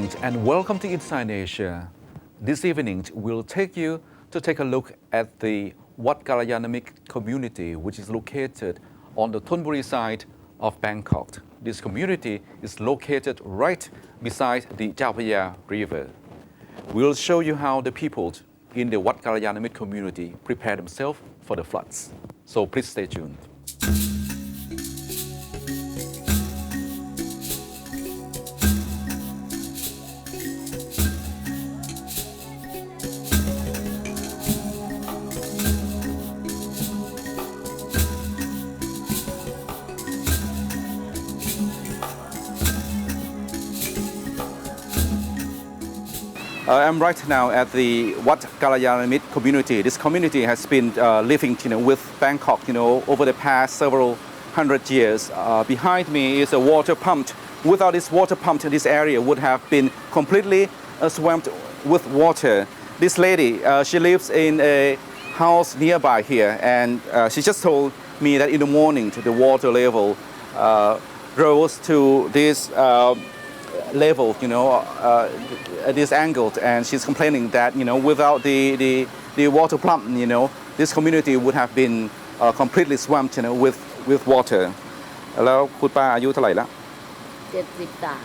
evening and welcome to Inside Asia. This evening we'll take you to take a look at the Wat Kalayanamik community, which is located on the Thonburi side of Bangkok. This community is located right beside the Chao Phraya River. We'll show you how the people in the Wat Kalayanamik community prepare themselves for the floods. So please stay tuned. I'm right now at the Wat Kalayanamik community. This community has been living with Bangkok over the past several hundred years. Behind me is a water pump. Without this water pump, this area would have been completely swamped with water. This lady, she lives in a house nearby here, and she just told me that in the morning the water level rose to this level, this angle, and she's complaining that without the water pump, this community would have been completely swamped, with water. แล้วคุณป้าอายุเท่าไหร่ละ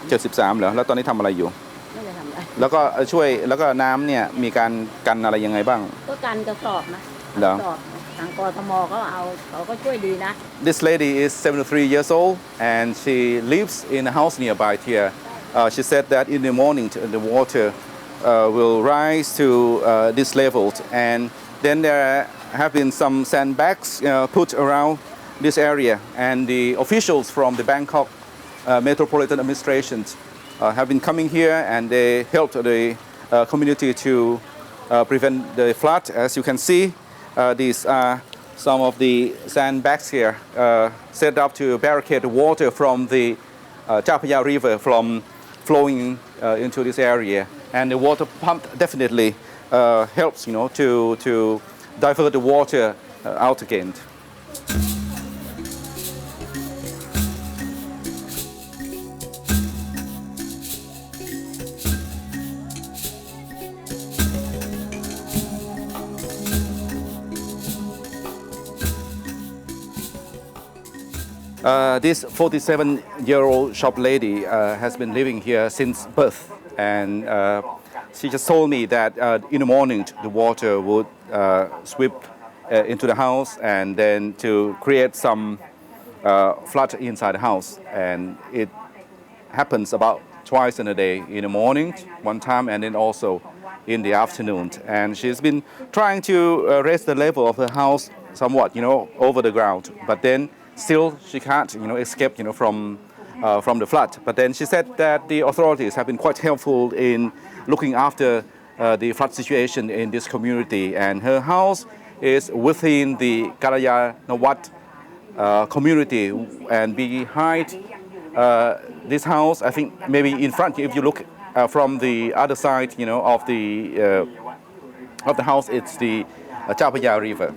73เหรอแล้วตอนนี้ทำอะไรอยู่ไม่ได้ทำอะไรแล้วก็ช่วยแล้วก็น้ำเนี่ยมีการกันอะไรยังไงบ้างก็กันกระสอบนะกระสอบทางกทมเขาก็ช่วยดีนะ This lady is 73 years old and she lives in a house nearby here. She said that in the morning the water will rise to this level, and then there have been some sandbags put around this area, and the officials from the Bangkok Metropolitan Administration have been coming here, and they helped the community to prevent the flood. As you can see, these are some of the sandbags here set up to barricade the water from the Chao Phraya River from flowing into this area, and the water pump definitely helps, to divert the water out again. This 47-year-old shop lady has been living here since birth, and she just told me that in the morning the water would sweep into the house, and then to create some flood inside the house, and it happens about twice in a day, in the morning one time, and then also in the afternoon. And she's been trying to raise the level of the house somewhat, over the ground, but then still, she can't, escape, from the flood. But then she said that the authorities have been quite helpful in looking after the flood situation in this community. And her house is within the Kalayanawat community. And behind this house, I think maybe in front, if you look from the other side, of the house, it's the Chao Phraya River.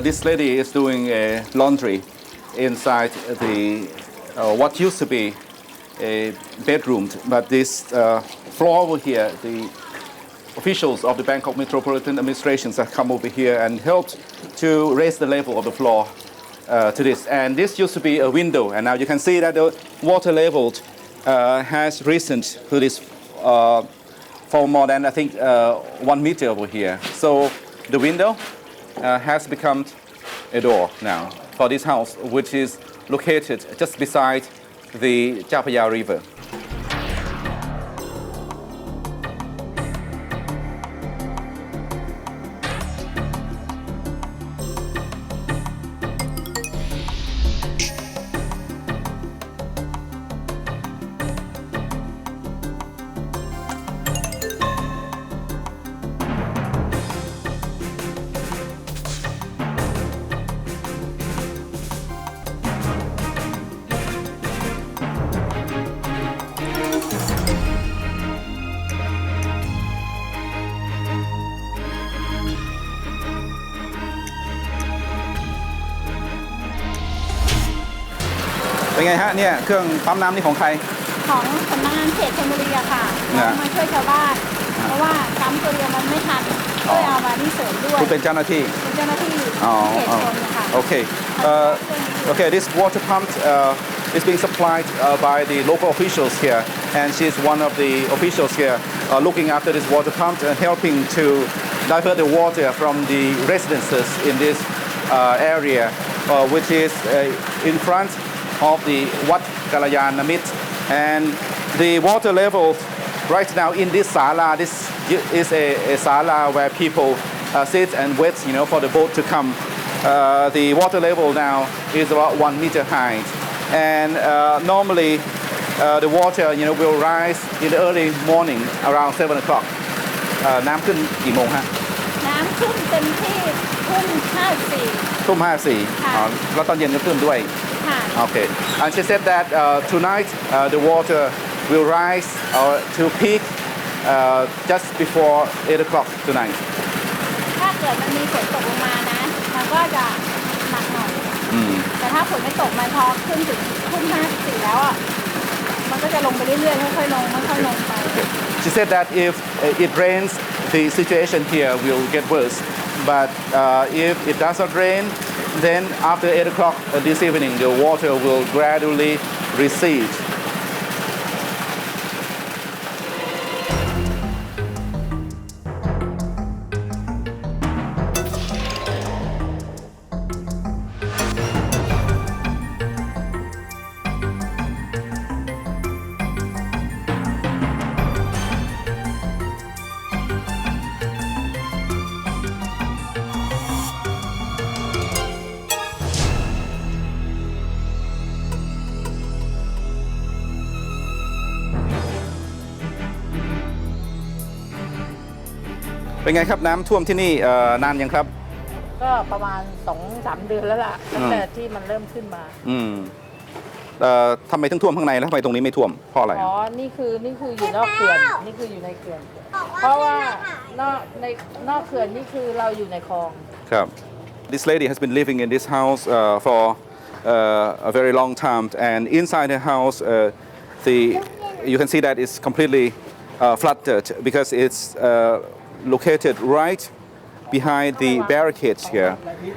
This lady is doing laundry inside the what used to be a bedroom, but this floor over here, the officials of the Bangkok Metropolitan Administration have come over here and helped to raise the level of the floor to this. And this used to be a window, and now you can see that the water level has risen to this for more than I think 1 meter over here. So the window has become a door now for this house, which is located just beside the Chao Phraya River. เป็นไงฮะเนี่ยเครื่องปั๊มน้ำนี่ของใครของสำนักงานเขตธนบุรีอะค่ะเรามาช่วยชาวบ้านเพราะว่าปั๊มตัวเดียวมันไม่ทันก็เลยเอามาที่เสริมด้วยคุณเป็นเจ้าหน้าที่เป็นเจ้าหน้าที่เขตชนนะคะ Okay okay this water pump is being supplied by the local officials here and she's one of the officials here looking after this water pump and helping to divert the water from the residences in this area which is in front of the Wat Kalayana and the water level right now in this sala, this is a sala where people sit and wait, for the boat to come. The water level now is about 1 meter high, and normally the water, will rise in the early morning around 7 o'clock. น้ำขึ้นกี่โมงฮะน้ำขึ้นเต็มที่ทุ่ม54ทุ่ม54แล้วตอนเย็นก็ขึ้นด้วยOkay. And she said that tonight the water will rise to peak just before 8 o'clock tonight. ถ้าเกิดมันมีฝนตกลงมานะมันก็จะหนักหน่อยแต่ถ้าฝนไม่ตกมันพอขึ้นถึงทุ่ม54แล้วอ่ะมันก็จะลงไปเรื่อยๆค่อยๆลงค่อยๆลงไป She said that if it rains, the situation here will get worse. But if it doesn't rain, then after 8 o'clock this evening, the water will gradually recede. เป็นไงครับน้ำท่วมที่นี่นานยังครับก็ประมาณ 2-3 เดือนแล้วล่ะตั้งแต่ที่มันเริ่มขึ้นมาทำไมถึงท่วมข้างในแล้วทำไมตรงนี้ไม่ท่วมเพราะอะไรอ๋อนี่คืออยู่นอกเขื่อนนี่คืออยู่ในเขื่อนเพราะว่านอกเขื่อนนี่คือเราอยู่ในคลองครับ This lady has been living in this house for a very long time and inside the house you can see that it's completely flooded because it's located right behind the barricades here,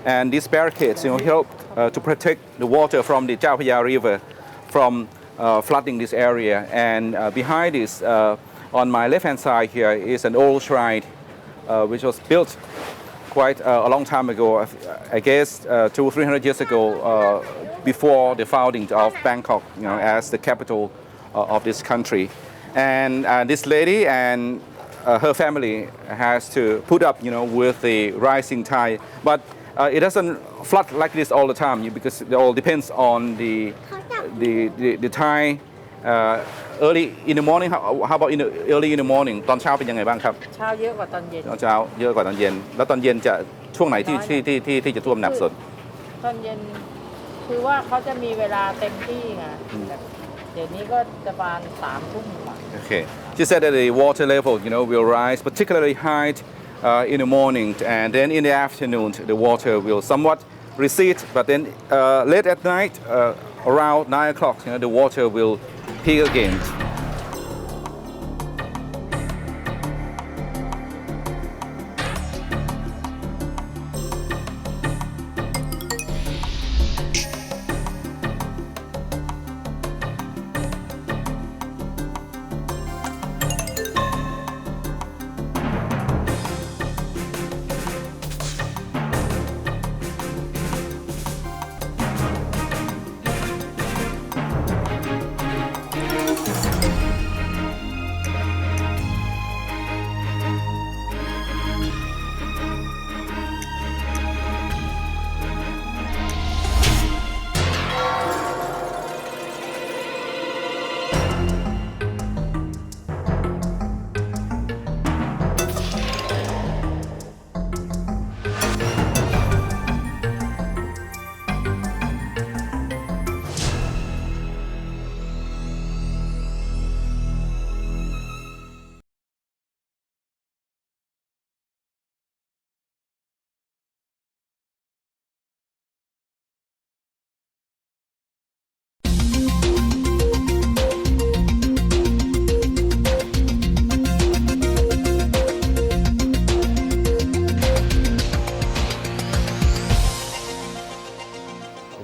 and these barricades, help to protect the water from the Chao Phraya River from flooding this area. And behind this, on my left-hand side here, is an old shrine which was built quite a long time ago. I guess 200-300 years ago, before the founding of Bangkok, as the capital of this country. And this lady and her family has to put up, with the rising tide, but it doesn't flood like this all the time because it all depends on the tide. Early in the morning, how about early in the morning? ตอนเช้าเป็นยังไงบ้างครับเช้าเยอะกว่าตอนเย็นเช้าเยอะกว่าตอนเย็นแล้วตอนเย็นจะช่วงไหนที่จะท่วมหนักสุดตอนเย็นคือว่าเขาจะมีเวลาเต็มที่ไงเดี๋ยวนี้ก็จะประมาณ3 ทุ่ม Okay. She said that the water level, will rise particularly high in the morning, and then in the afternoon the water will somewhat recede. But then late at night, around 9 o'clock, the water will peak again.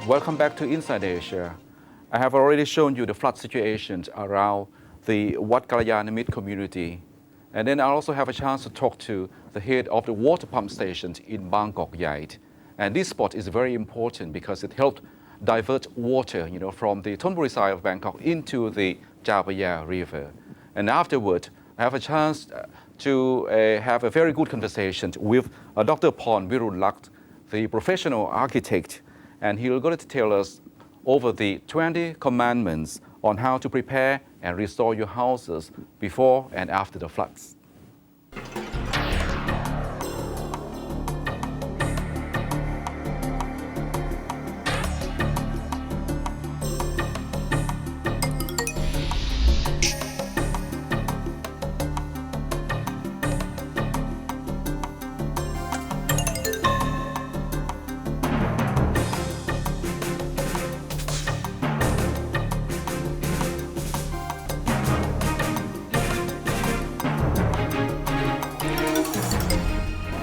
Welcome back to Inside Asia. I have already shown you the flood situations around the Wat Kalyana community. And then I also have a chance to talk to the head of the water pump stations in Bangkok Yait. And this spot is very important because it helped divert water, from the Thonburi side of Bangkok into the Chao Phraya River. And afterward, I have a chance to have a very good conversation with Dr. Porn Virunlak, the professional architect, and he'll going to tell us over the 20 commandments on how to prepare and restore your houses before and after the floods.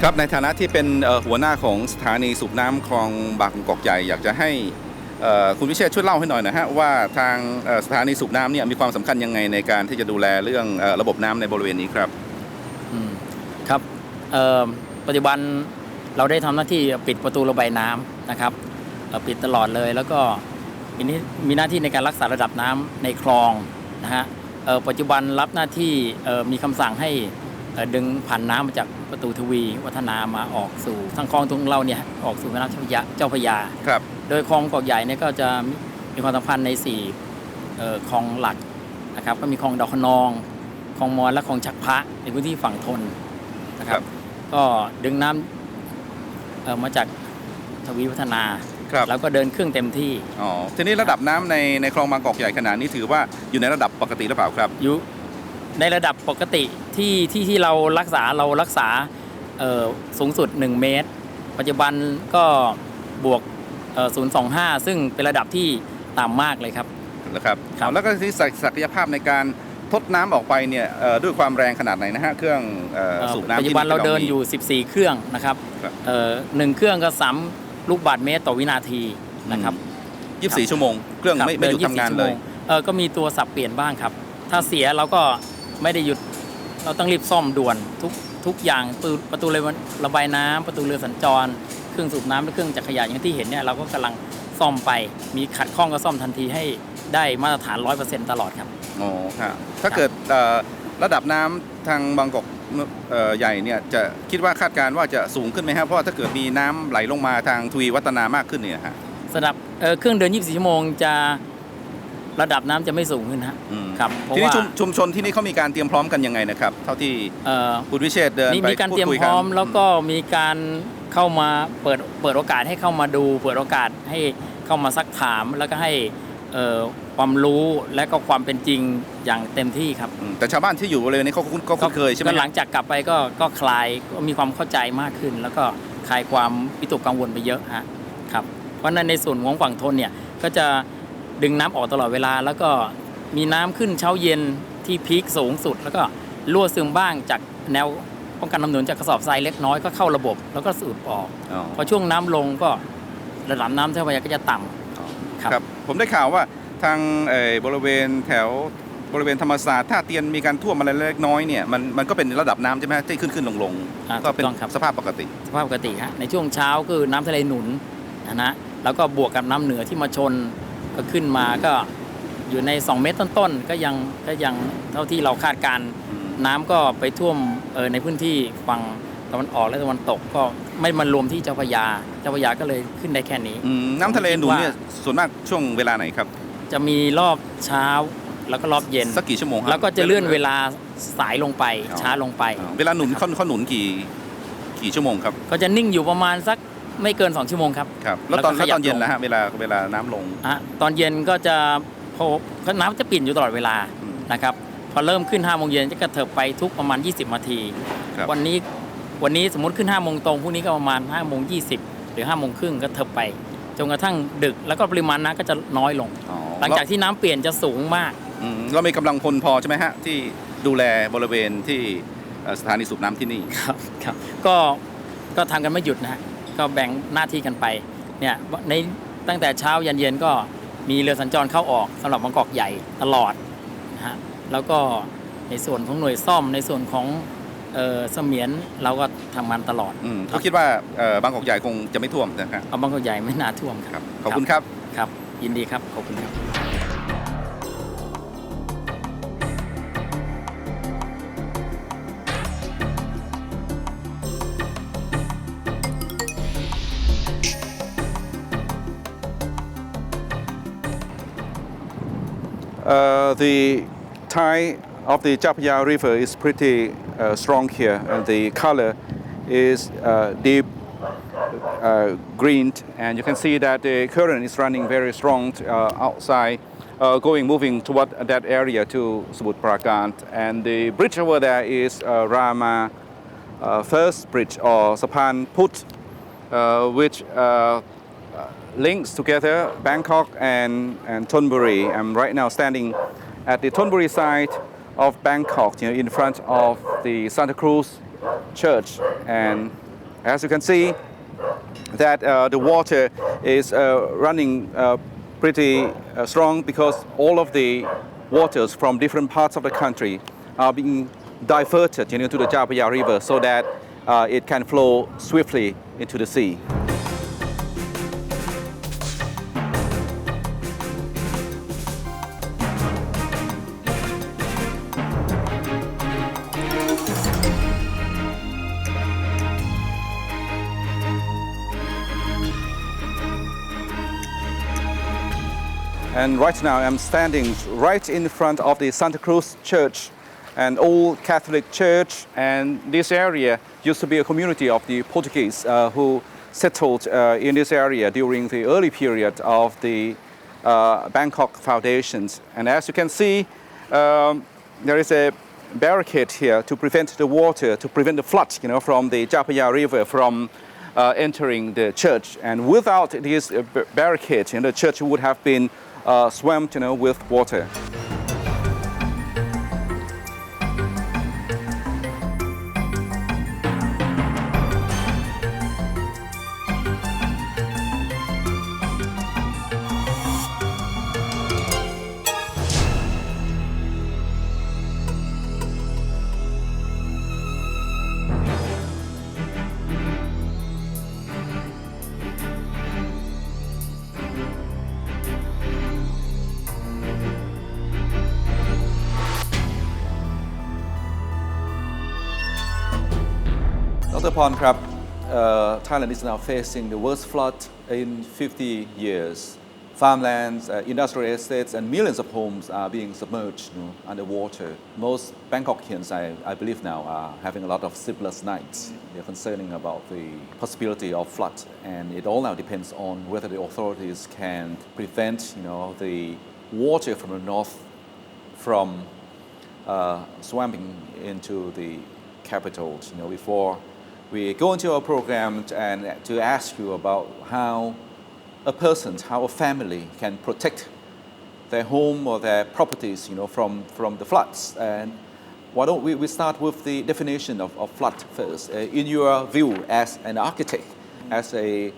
ครับในฐานะที่เป็นหัวหน้าของสถานีสูบน้ำคลองบางกอกใหญ่อยากจะให้คุณวิเชษฐ์ช่วยเล่าให้หน่อยนะฮะว่าทางสถานีสูบน้ำเนี่ยมีความสำคัญยังไงในการที่จะดูแลเรื่องระบบน้ำในบริเวณนี้ครับครับปัจจุบันเราได้ทำหน้าที่ปิดประตูระบายน้ำนะครับปิดตลอดเลยแล้วก็มีหน้าที่ในการรักษาระดับน้ำในคลองนะฮะปัจจุบันรับหน้าที่มีคำสั่งให้ดึงผ่านน้ำมาจากประตูทวีวัฒนามาออกสู่ทางคลองตรงเราเนี่ยออกสู่แม่น้ำเจ้าพระยาครับโดยคลองกอกใหญ่เนี่ยก็จะมีความสำคัญใน4คลองหลักนะครับก็มีคลองดอกขนองคลองมอญและคลองฉักพระในพื้นที่ฝั่งทนนะครับก็ดึงน้ำมาจากทวีวัฒนาแล้วก็เดินเครื่องเต็มที่ทีนี้ระดับน้ำในคลองบางกอกใหญ่ขนาดนี้ถือว่าอยู่ในระดับปกติหรือเปล่าครับอยู่ในระดับปกติที่เรารักษาสูงสุด1เมตรปัจจุบันก็บวก0.25ซึ่งเป็นระดับที่ต่ำมากเลยครับนะครับแล้วก็ที่ศักยภาพในการทดน้ำออกไปเนี่ยด้วยความแรงขนาดไหนนะฮะเครื่องสูบน้ำปัจจุบันเราเดินอยู่14เครื่องนะครับ1เครื่องก็3ลูกบาศก์เมตรต่อวินาทีนะครับ24ชั่วโมงเครื่องไม่หยุดทำงานเลยก็มีตัวสับเปลี่ยนบ้างครับถ้าเสียเราก็ไม่ได้หยุดเราต้องรีบซ่อมด่วนทุกอย่างประตูระบายน้ำประตูเรือสัญจรเครื่องสูบน้ำและเครื่องจักรยานอย่างที่เห็นเนี่ยเราก็กำลังซ่อมไปมีขัดข้องก็ซ่อมทันทีให้ได้มาตรฐาน 100% ตลอดครับอ๋อครับถ้าเกิดระดับน้ำทางบางกอกใหญ่เนี่ยจะคิดว่าคาดการณ์ว่าจะสูงขึ้นไหมครับเพราะว่าถ้าเกิดมีน้ำไหลลงมาทางทวีวัฒนามากขึ้นเนี่ยฮะสำหรับเครื่องเดิน24ชั่วโมงจะระดับน้ำจะไม่สูงขึ้นครับทีนี้ชุมชนที่นี่เขามีการเตรียมพร้อมกันยังไงนะครับเท่าที่คุณวิเชษฐ์เดินไปมีการเตรียมพร้อมแล้วก็มีการเข้ามาเปิดโอกาสให้เข้ามาดูเปิดโอกาสให้เข้ามาซักถามแล้วก็ให้ความรู้และก็ความเป็นจริงอย่างเต็มที่ครับแต่ชาวบ้านที่อยู่บริเวณนี้เขาคุ้นเคยใช่ไหมหลังจากกลับไปก็คลายมีความเข้าใจมากขึ้นแล้วก็คลายความวิตกกังวลไปเยอะฮะครับเพราะนั้นในส่วนของฝั่งทนเนี่ยก็จะดึงน้ำออกตลอดเวลาแล้วก็มีน้ำขึ้นเช้าเย็นที่พีคสูงสุดแล้วก็รั่วซึมบ้างจากแนวป้องกันน้ำหนุนจากกระสอบทรายเล็กน้อยก็เข้าระบบแล้วก็สูบออกพอช่วงน้ำลงก็ระดับน้ำเจ้าพระยาก็จะต่ำครับผมได้ข่าวว่าทางบริเวณแถวบริเวณธรรมศาสตร์ท่าเตียนมีการท่วมอะไรเล็กน้อยเนี่ยมันก็เป็นระดับน้ำใช่ไหมที่ขึ้นลงก็เป็นสภาพปกติฮะในช่วงเช้าคือน้ำทะเลหนุนนะแล้วก็บวกกับน้ำเหนือที่มาชนก็ขึ้นมาก็อยู่ใน2เมตรต้นๆก็ยังเท่าที่เราคาดการน้ำก็ไปท่วมในพื้นที่ฝั่งตะวันออกและตะวันตกก็ไม่มารวมที่เจ้าพระยาก็เลยขึ้นได้แค่นี้น้ำทะเลหนุนเนี่ยส่วนมากช่วงเวลาไหนครับจะมีรอบเช้าแล้วก็รอบเย็นสักกี่ชั่วโมงครับแล้วก็จะเลื่อนเวลาสายลงไปช้าลงไปเวลาหนุนเขาหนุนกี่ชั่วโมงครับก็จะนิ่งอยู่ประมาณสักไม่เกิน2ชั่วโมงครับแล้วตอนเย็นนะฮะเวลาน้ำลงตอนเย็นก็จะน้ำจะปิ่นอยู่ตลอดเวลานะครับพอเริ่มขึ้น5โมงเย็นจะกระเถิบไปทุกประมาณ20นาทีวันนี้สมมติขึ้น5โมงตรงพรุ่งนี้ก็ประมาณ5โมง20หรือ5โมงครึ่งก็เถิบไปจนกระทั่งดึกแล้วก็ปริมาณน้ำก็จะน้อยลงหลังจากที่น้ำเปลี่ยนจะสูงมากเรามีกำลังพลพอใช่ไหมฮะที่ดูแลบริเวณที่สถานีสูบน้ำที่นี่ครับก็ทำกันไม่หยุดนะฮะก็แบ่งหน้าที่กันไปเนี่ยใน ตั้งแต่เช้ายันเย็นก็มีเรือสัญจรเข้าออกสำหรับบางกอกใหญ่ตลอดนะฮะแล้วก็ในส่วนของหน่วยซ่อมในส่วนของเสมียนเราก็ทำงานตลอดเขาคิดว่าบางกอกใหญ่คงจะไม่ท่วมนะครับเอาบางกอกใหญ่ไม่น่าท่วมครับขอบคุณครับครับยินดีครับขอบคุณครับ The tide of the Chapaya River is pretty strong here, and the color is deep green, and you can see that the current is running very strong outside, moving toward that area to Samut Prakan. And the bridge over there is Rama First Bridge or Sapan Put, which links together Bangkok and Thonburi. I'm right now standing at the Thonburi side of Bangkok, in front of the Santa Cruz Church. And as you can see, that the water is running pretty strong because all of the waters from different parts of the country are being diverted, to the Chapaya River so that it can flow swiftly into the sea. And right now I'm standing right in front of the Santa Cruz Church, an old Catholic church, and this area used to be a community of the Portuguese who settled in this area during the early period of the Bangkok foundations. And as you can see, there is a barricade here to prevent the water, to prevent the flood, from the Chapaya River from entering the church. And without this barricade, the church would have been swamped, with water. Dr. Pon Krab, Thailand is now facing the worst flood in 50 years. Farmlands, industrial estates, and millions of homes are being submerged underwater. Most Bangkokians, I believe now, are having a lot of sleepless nights. They're concerning about the possibility of flood, and it all now depends on whether the authorities can prevent, the water from the north from swamping into the capital. Before we go into our program and to ask you about how a person, how a family can protect their home or their properties, from the floods. And why don't we start with the definition of flood first? In your view as an architect, as a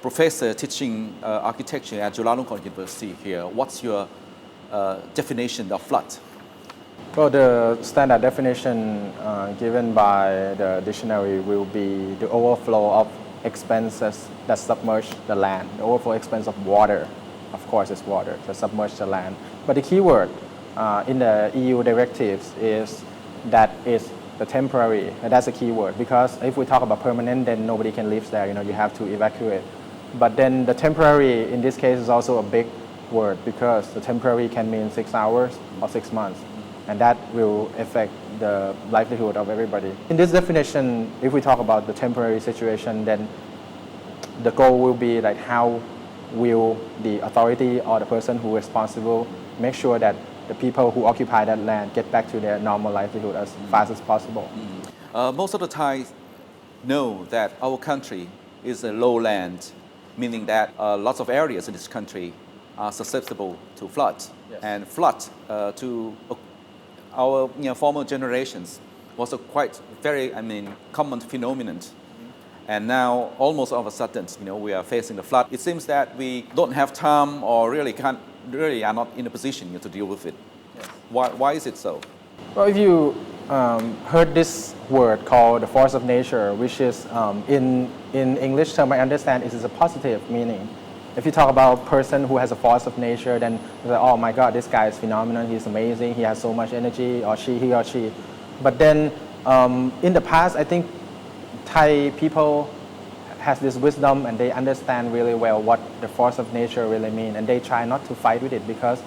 professor teaching architecture at Chulalongkorn University here, what's your definition of flood? Well, the standard definition given by the dictionary will be the overflow of expenses that submerge the land. The overflow expense of water, of course, is water that submerge the land. But the key word in the EU directives is that is the temporary, and that's a key word, because if we talk about permanent, then nobody can live there. You have to evacuate. But then the temporary in this case is also a big word, because the temporary can mean 6 hours or 6 months. And that will affect the livelihood of everybody. In this definition, if we talk about the temporary situation, then the goal will be like how will the authority or the person who is responsible make sure that the people who occupy that land get back to their normal livelihood as fast as possible. Most of the Thais know that our country is a lowland, meaning that lots of areas in this country are susceptible to floods. Yes. And flood to our former generations was a quite very common phenomenon. And now, almost all of a sudden, we are facing the flood. It seems that we don't have time or really are not in a position to deal with it. Yes. Why is it so? Well, if you heard this word called the force of nature, which is in English term, I understand it is a positive meaning. If you talk about a person who has a force of nature, then you're like, oh my God, this guy is phenomenal. He's amazing. He has so much energy, or he or she. But then in the past, I think Thai people has this wisdom and they understand really well what the force of nature really means, and they try not to fight with it because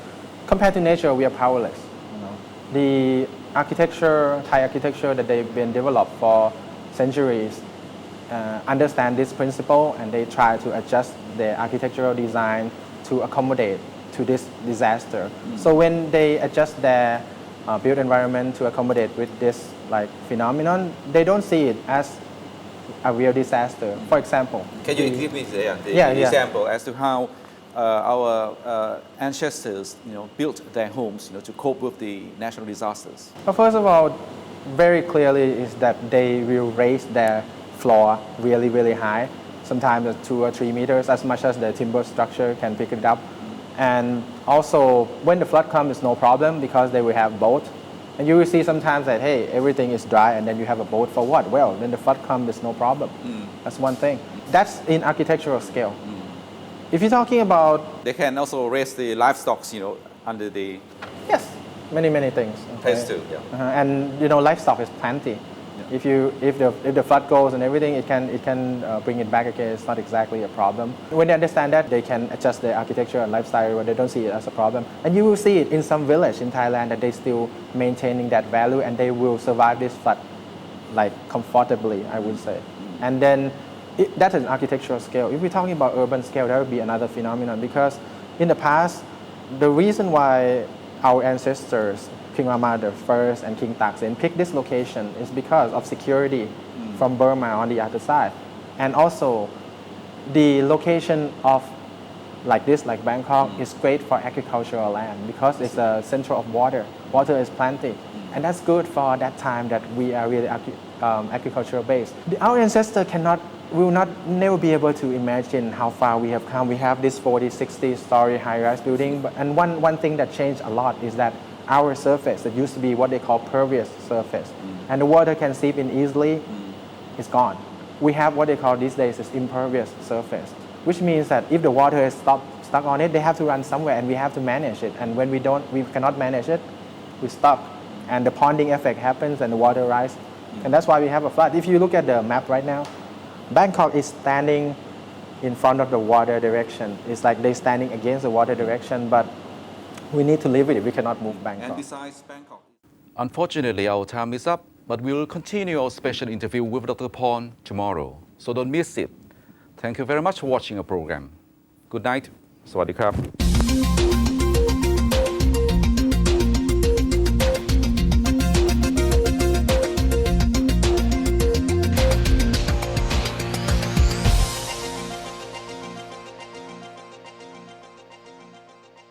compared to nature, we are powerless. The architecture, Thai architecture that they've been developed for centuries understand this principle, and they try to adjust their architectural design to accommodate to this disaster. So when they adjust their built environment to accommodate with this phenomenon, they don't see it as a real disaster. For example, can you give me the example as to how our ancestors, built their homes, to cope with the natural disasters? Well, first of all, very clearly is that they will raise their floor really, really high, sometimes 2 or 3 meters, as much as the timber structure can pick it up. And also, when the flood comes, it's no problem because they will have boat. And you will see sometimes that, hey, everything is dry and then you have a boat for what? Well, when the flood comes, there's no problem. That's one thing. That's in architectural scale. If you're talking about... They can also raise the livestock, under the... Yes, many things. Place too, yeah. And, livestock is plenty. Yeah. If the flood goes and everything, it can bring it back again. It's not exactly a problem. When they understand that, they can adjust their architecture and lifestyle where they don't see it as a problem. And you will see it in some village in Thailand that they still maintaining that value and they will survive this flood comfortably, I would say. And then that is an architectural scale. If we're talking about urban scale, that would be another phenomenon because in the past, the reason why our ancestors, King Rama I and King Taksin, picked this location is because of security from Burma on the other side. And also, the location of like Bangkok is great for agricultural land because it's a center of water. Water is plenty. And that's good for that time that we are really agricultural based. Our ancestors will never be able to imagine how far we have come. We have this 40, 60 story high-rise building. And one thing that changed a lot is that our surface that used to be what they call pervious surface, and the water can seep in easily, is gone. We have what they call these days is impervious surface, which means that if the water is stuck on it, they have to run somewhere, and we have to manage it. And when we cannot manage it, we stop, and the ponding effect happens, and the water rises, and that's why we have a flood. If you look at the map right now, Bangkok is standing in front of the water direction. It's like they're standing against the water direction, but we need to live with it. We cannot move Bangkok. And besides Bangkok? Unfortunately, our time is up, but we will continue our special interview with Dr. Porn tomorrow. So don't miss it. Thank you very much for watching our program. Good night. Sawadee krap.